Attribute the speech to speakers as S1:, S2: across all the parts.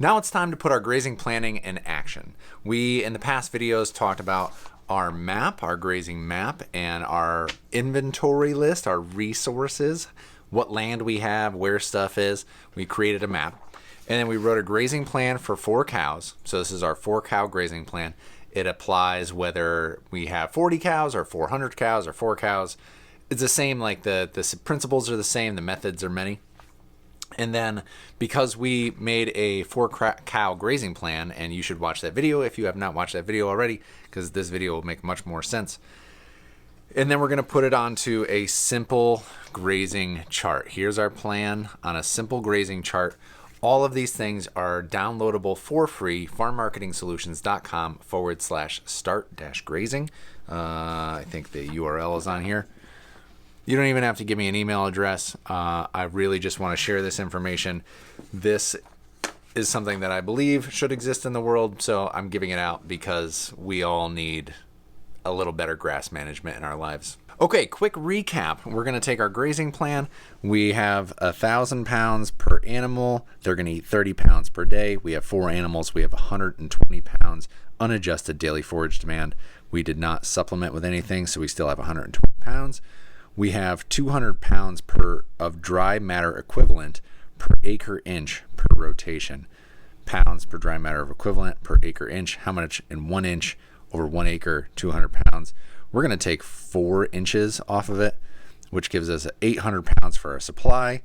S1: Now it's time to put our grazing planning in action. We, in the past videos, talked about our map, our grazing map, and our inventory list, our resources, what land we have, where stuff is. We created a map. And then we wrote a grazing plan for 4 cows. So this is our 4-cow grazing plan. It applies whether we have 40 cows or 400 cows or 4 cows. It's the same, like the principles are the same, the methods are many. And then because we made a 4-cow grazing plan, and you should watch that video if you have not watched that video already, because this video will make much more sense. And then we're going to put it onto a simple grazing chart. Here's our plan on a simple grazing chart. All of these things are downloadable for free, farmmarketingsolutions.com/start-grazing. I think the URL is on here. You don't even have to give me an email address. I really just want to share this information. This is something that I believe should exist in the world, so I'm giving it out because we all need a little better grass management in our lives. Okay, quick recap. We're going to take our grazing plan. We have 1,000 pounds per animal. They're going to eat 30 pounds per day. We have 4 animals. We have 120 pounds unadjusted daily forage demand. We did not supplement with anything, so we still have 120 pounds. We have 200 pounds of dry matter equivalent per acre inch per rotation. Pounds per dry matter equivalent per acre inch. How much in 1 inch over 1 acre, 200 pounds. We're going to take 4 inches off of it, which gives us 800 pounds for our supply.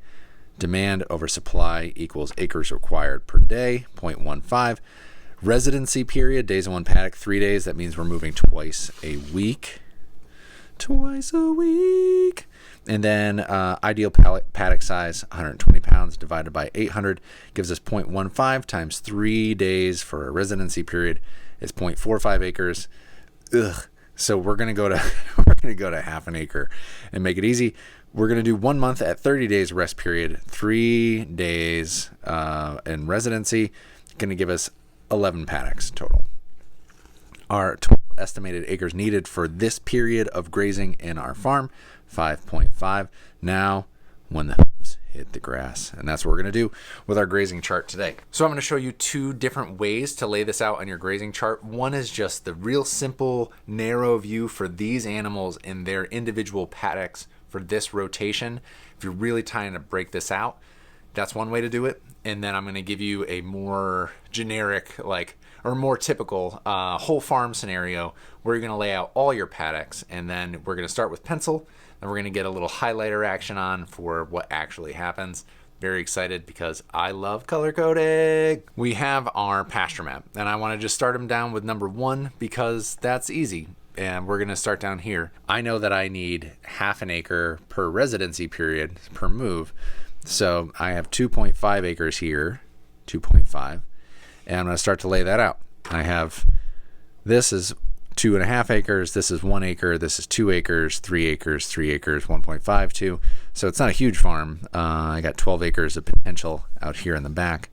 S1: Demand over supply equals acres required per day, 0.15. Residency period, days in one paddock, 3 days. That means we're moving twice a week. And then ideal paddock size, 120 pounds divided by 800 gives us 0.15 times 3 days for a residency period is 0.45 acres. So we're gonna go to half an acre and make it easy. We're gonna do 1 month at 30 days rest period, 3 days in residency, gonna give us 11 paddocks total. Our total estimated acres needed for this period of grazing in our farm, 5.5. Now, when the hooves hit the grass, and that's what we're going to do with our grazing chart today. So I'm going to show you 2 different ways to lay this out on your grazing chart. One is just the real simple, narrow view for these animals in their individual paddocks for this rotation. If you're really trying to break this out, that's one way to do it. And then I'm going to give you a more generic, or more typical whole farm scenario where you're going to lay out all your paddocks, and then we're going to start with pencil, and we're going to get a little highlighter action on for what actually happens. Very excited because I love color coding. We have our pasture map, and I want to just start them down with number 1 because that's easy. And we're going to start down here. I know that I need half an acre per residency period per move. So I have 2.5 acres here, 2.5, and I'm going to start to lay that out. I have, this is 2.5 acres, this is 1 acre, this is 2 acres, 3 acres, 3 acres, 1.52. So it's not a huge farm. I got 12 acres of potential out here in the back.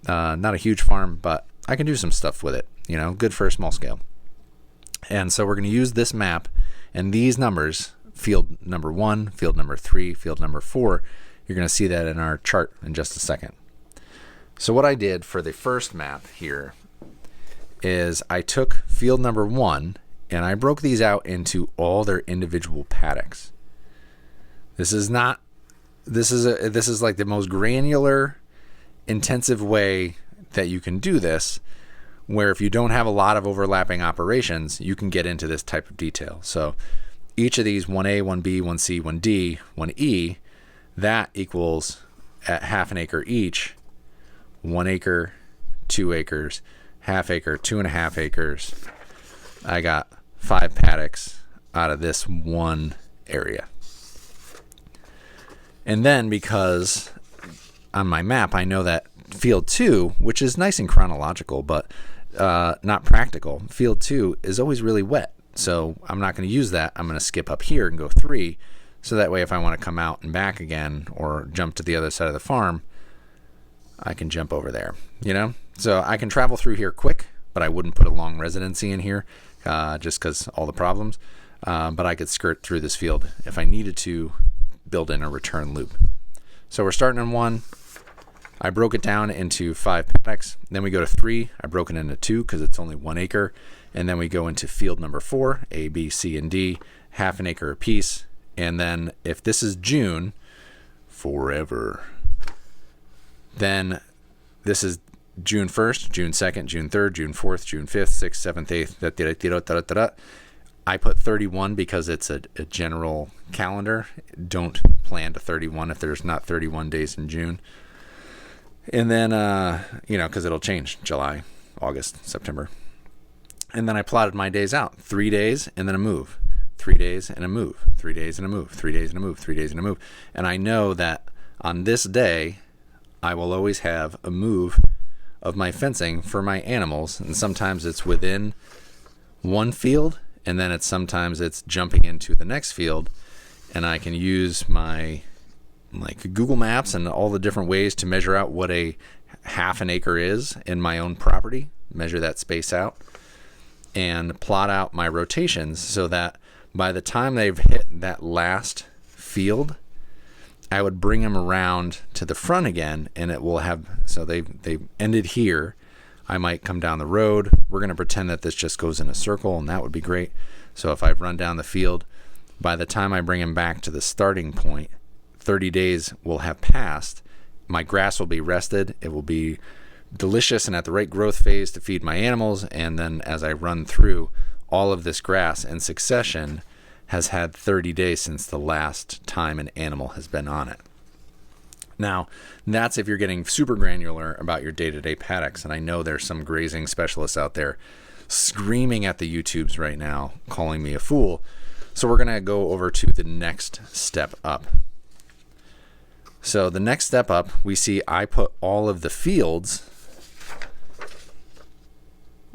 S1: Not a huge farm, but I can do some stuff with it, good for a small scale. And so we're going to use this map and these numbers, field number 1, field number 3, field number 4. You're going to see that in our chart in just a second. So what I did for the first map here is I took field number 1 and I broke these out into all their individual paddocks. This is like the most granular, intensive way that you can do this, where if you don't have a lot of overlapping operations, you can get into this type of detail. So each of these 1A, 1B, 1C, 1D, 1E, that equals at half an acre each, 1 acre, 2 acres, half acre, 2.5 acres. I got 5 paddocks out of this one area. And then because on my map, I know that field 2, which is nice and chronological, but not practical, field 2 is always really wet. So I'm not going to use that. I'm going to skip up here and go 3. So that way, if I want to come out and back again or jump to the other side of the farm, I can jump over there, So I can travel through here quick, but I wouldn't put a long residency in here just because all the problems. But I could skirt through this field if I needed to build in a return loop. So we're starting on 1, I broke it down into 5 paddocks. Then we go to 3. I broke it into 2 because it's only 1 acre. And then we go into field number 4, A, B, C, and D, half an acre apiece. And then if this is June, forever, then this is June 1st, June 2nd, June 3rd, June 4th, June 5th, 6th, 7th, 8th. I put 31 because it's a general calendar. Don't plan to 31 if there's not 31 days in June. And then, because it'll change July, August, September. And then I plotted my days out. 3 days and then a move. 3 days and a move. 3 days and a move. 3 days and a move. 3 days and a move. And I know that on this day, I will always have a move of my fencing for my animals. And sometimes it's within one field, and then sometimes it's jumping into the next field. And I can use my Google Maps and all the different ways to measure out what a half an acre is in my own property, measure that space out, and plot out my rotations so that by the time they've hit that last field, I would bring them around to the front again, and it will have, so they've ended here. I might come down the road. We're going to pretend that this just goes in a circle, and that would be great. So if I run down the field, by the time I bring them back to the starting point, 30 days will have passed. My grass will be rested. It will be delicious and at the right growth phase to feed my animals. And then as I run through, all of this grass in succession has had 30 days since the last time an animal has been on it. Now, that's if you're getting super granular about your day-to-day paddocks. And I know there's some grazing specialists out there screaming at the YouTubes right now, calling me a fool. So we're going to go over to the next step up. So the next step up, we see I put all of the fields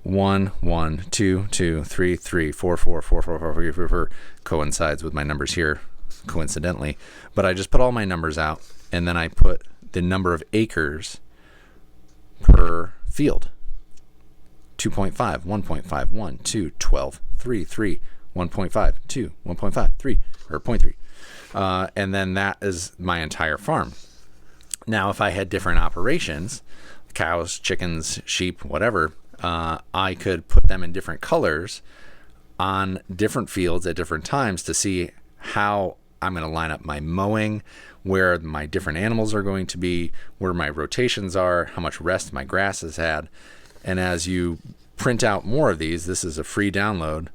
S1: 1, 1, 2, 2, 3, 3, 4, 4, 4, 4, 4, 4, 4, 4 coincides with my numbers here, coincidentally. But I just put all my numbers out, and then I put the number of acres per field. 2.5, 1.5, 1, 2, 12, 3, 3, 1.5, 2, 1.5, 3, or 0.3. And then that is my entire farm. Now, if I had different operations, cows, chickens, sheep, whatever, I could put them in different colors on different fields at different times to see how I'm going to line up my mowing, where my different animals are going to be, where my rotations are, how much rest my grass has had. And as you print out more of these, this is a free download,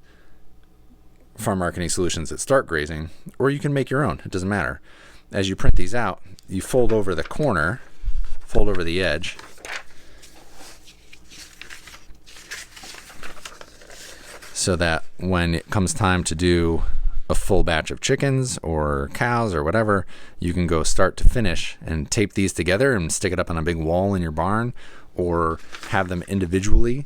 S1: Farm Marketing Solutions that Start Grazing, or you can make your own. It doesn't matter. As you print these out, you fold over the corner, fold over the edge, so that when it comes time to do a full batch of chickens or cows or whatever, you can go start to finish and tape these together and stick it up on a big wall in your barn, or have them individually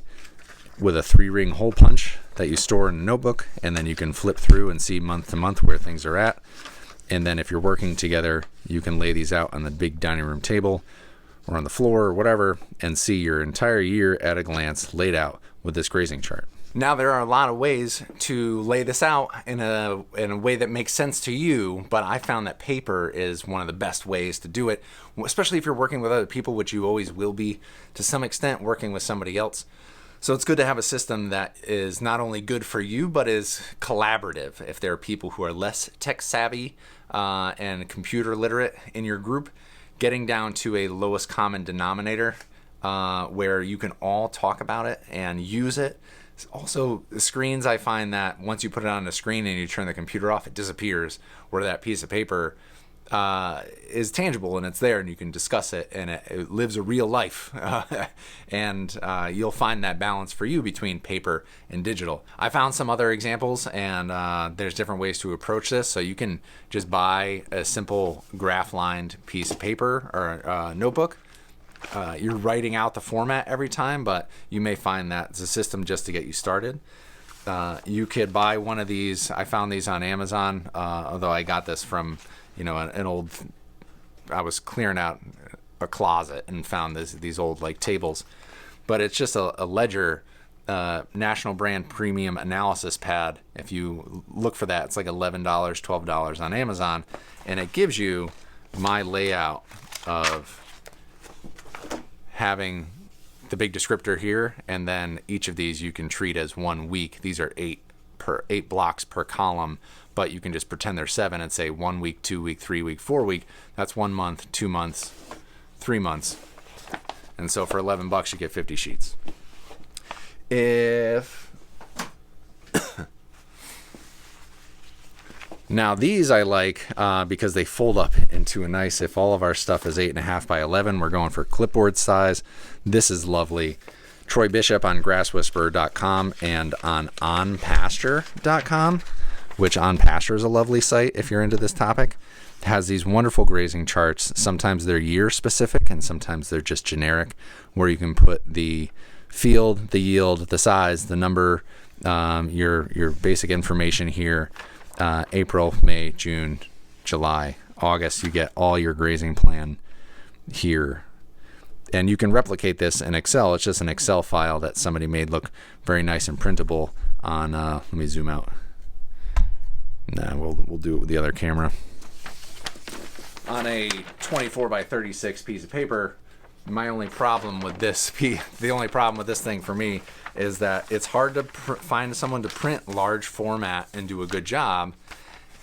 S1: with a 3-ring hole punch that you store in a notebook, and then you can flip through and see month to month where things are at. And then if you're working together, you can lay these out on the big dining room table or on the floor or whatever and see your entire year at a glance laid out with this grazing chart. Now, there are a lot of ways to lay this out in a way that makes sense to you, but I found that paper is one of the best ways to do it, especially if you're working with other people, which you always will be to some extent working with somebody else. So it's good to have a system that is not only good for you, but is collaborative. If there are people who are less tech savvy and computer literate in your group, getting down to a lowest common denominator where you can all talk about it and use it. Also, the screens, I find that once you put it on the screen and you turn the computer off, it disappears, where that piece of paper is tangible and it's there and you can discuss it, and it lives a real life. And you'll find that balance for you between paper and digital. I found some other examples, and there's different ways to approach this. So you can just buy a simple graph-lined piece of paper or notebook. You're writing out the format every time, but you may find that it's a system just to get you started. You could buy one of these. I found these on Amazon, although I got this from an old, I was clearing out a closet and found these old tables, but it's just a ledger, national brand premium analysis pad. If you look for that, it's like $11, $12 on Amazon, and it gives you my layout of having the big descriptor here, and then each of these you can treat as 1 week. These are 8 blocks per column, but you can just pretend they're 7 and say 1 week, 2 week, 3 week, 4 week. That's 1 month, 2 months, 3 months. And so for $11 you get 50 sheets. Now these I like because they fold up into a nice, if all of our stuff is 8.5 by 11, we're going for clipboard size. This is lovely. Troy Bishop on grasswhisperer.com and on onpasture.com, which On Pasture is a lovely site if you're into this topic. It has these wonderful grazing charts. Sometimes they're year specific and sometimes they're just generic, where you can put the field, the yield, the size, the number, your basic information here. April, May, June, July, August, you get all your grazing plan here. And you can replicate this in Excel. It's just an Excel file that somebody made look very nice and printable on, let me zoom out. Nah, we'll do it with the other camera. On a 24 by 36 piece of paper, my only problem with this the only problem with this thing for me is that it's hard to find someone to print large format and do a good job.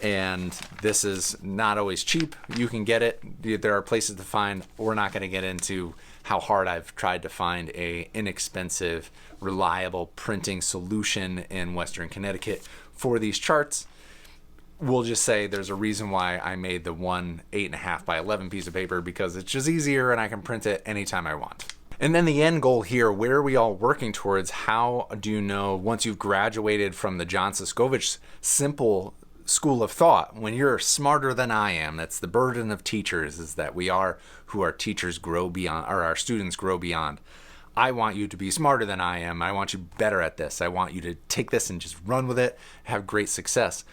S1: And this is not always cheap. You can get it. There are places to find. We're not going to get into how hard I've tried to find a inexpensive, reliable printing solution in Western Connecticut for these charts. We'll just say there's a reason why I made the 8.5 by 11 piece of paper, because it's just easier and I can print it anytime I want. And then the end goal here, where are we all working towards? How do you know, once you've graduated from the John Siskovich simple school of thought, when you're smarter than I am? That's the burden of teachers, is that we are who our teachers grow beyond, or our students grow beyond. I want you to be smarter than I am. I want you better at this. I want you to take this and just run with it, have great success.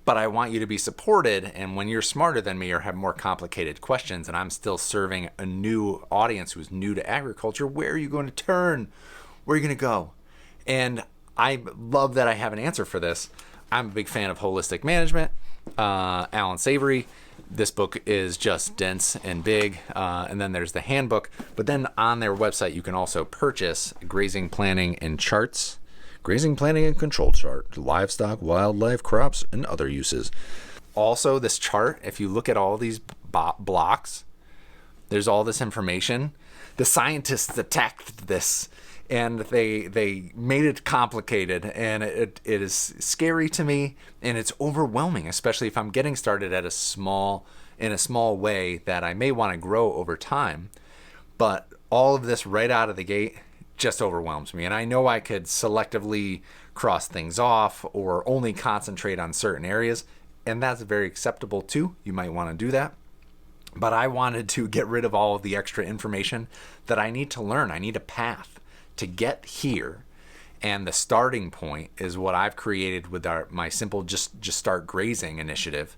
S1: But I want you to be supported, and when you're smarter than me or have more complicated questions, and I'm still serving a new audience who's new to agriculture, where are you going to turn? Where are you going to go? And I love that I have an answer for this. I'm a big fan of holistic management. Alan Savory. This book is just dense and big. And then there's the handbook. But then on their website, you can also purchase Grazing Planning and Charts. Grazing Planning and Control Chart, livestock, wildlife, crops, and other uses. Also, this chart, if you look at all these blocks, there's all this information. The scientists attacked this, and they made it complicated, and it is scary to me, and it's overwhelming, especially if I'm getting started in a small way that I may want to grow over time. But all of this right out of the gate just overwhelms me. And I know I could selectively cross things off or only concentrate on certain areas, and that's very acceptable too. You might want to do that. But I wanted to get rid of all of the extra information that I need to learn. I need a path to get here. And the starting point is what I've created with my simple just start grazing initiative.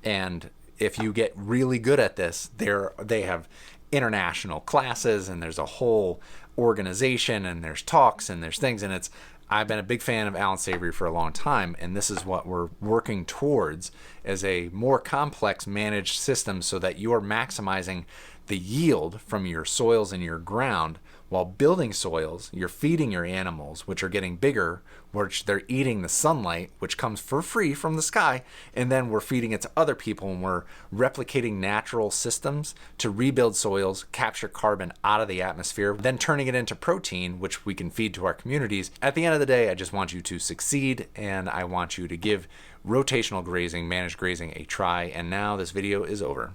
S1: And if you get really good at this, they have international classes, and there's a whole organization, and there's talks, and there's things, and I've been a big fan of Alan Savory for a long time, and this is what we're working towards as a more complex managed system, so that you're maximizing the yield from your soils and your ground. While building soils, you're feeding your animals, which are getting bigger, which they're eating the sunlight, which comes for free from the sky, and then we're feeding it to other people, and we're replicating natural systems to rebuild soils, capture carbon out of the atmosphere, then turning it into protein, which we can feed to our communities. At the end of the day, I just want you to succeed, and I want you to give rotational grazing, managed grazing, a try. And now this video is over.